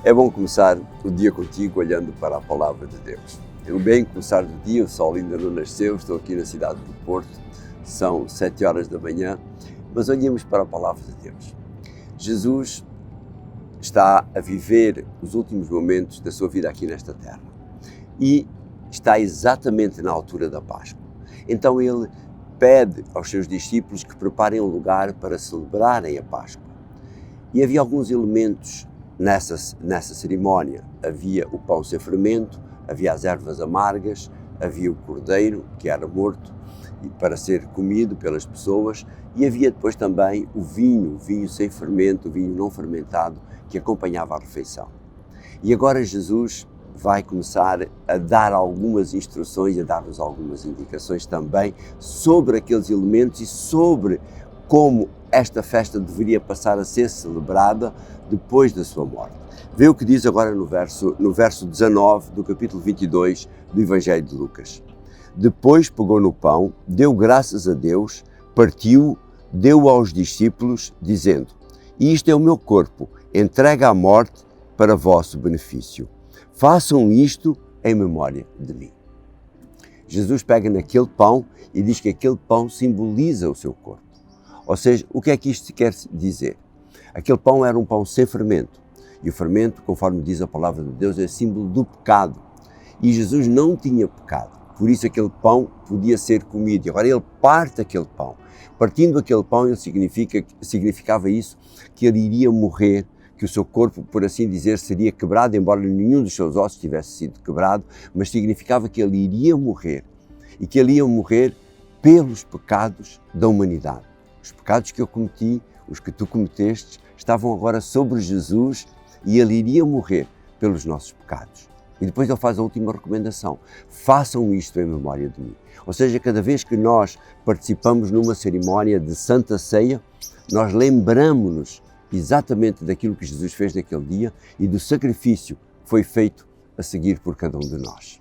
É bom começar o dia contigo olhando para a Palavra de Deus. É um bem começar do dia, o sol ainda não nasceu, estou aqui na cidade do Porto, são 7 horas da manhã, mas olhemos para a Palavra de Deus. Jesus está a viver os últimos momentos da sua vida aqui nesta terra e está exatamente na altura da Páscoa. Então ele pede aos seus discípulos que preparem um lugar para celebrarem a Páscoa. E havia alguns elementos nessa cerimónia. Havia o pão sem fermento, havia as ervas amargas, havia o cordeiro que era morto para ser comido pelas pessoas e havia depois também o vinho sem fermento, o vinho não fermentado que acompanhava a refeição. E agora Jesus vai começar a dar algumas instruções, a dar-nos algumas indicações também sobre aqueles elementos e sobre como esta festa deveria passar a ser celebrada depois da sua morte. Vê o que diz agora no verso 19 do capítulo 22 do Evangelho de Lucas. Depois pegou no pão, deu graças a Deus, partiu, deu aos discípulos, dizendo: isto é o meu corpo, entregue à morte para vosso benefício. Façam isto em memória de mim. Jesus pega naquele pão e diz que aquele pão simboliza o seu corpo. Ou seja, o que é que isto quer dizer? Aquele pão era um pão sem fermento. E o fermento, conforme diz a palavra de Deus, é símbolo do pecado. E Jesus não tinha pecado. Por isso aquele pão podia ser comido. E agora ele parte aquele pão. Partindo aquele pão, ele significava isso, que ele iria morrer, que o seu corpo, por assim dizer, seria quebrado, embora nenhum dos seus ossos tivesse sido quebrado, mas significava que ele iria morrer. E que ele ia morrer pelos pecados da humanidade. Os pecados que eu cometi, os que tu cometeste, estavam agora sobre Jesus e ele iria morrer pelos nossos pecados. E depois ele faz a última recomendação: façam isto em memória de mim. Ou seja, cada vez que nós participamos numa cerimónia de Santa Ceia, nós lembramos-nos exatamente daquilo que Jesus fez naquele dia e do sacrifício que foi feito a seguir por cada um de nós.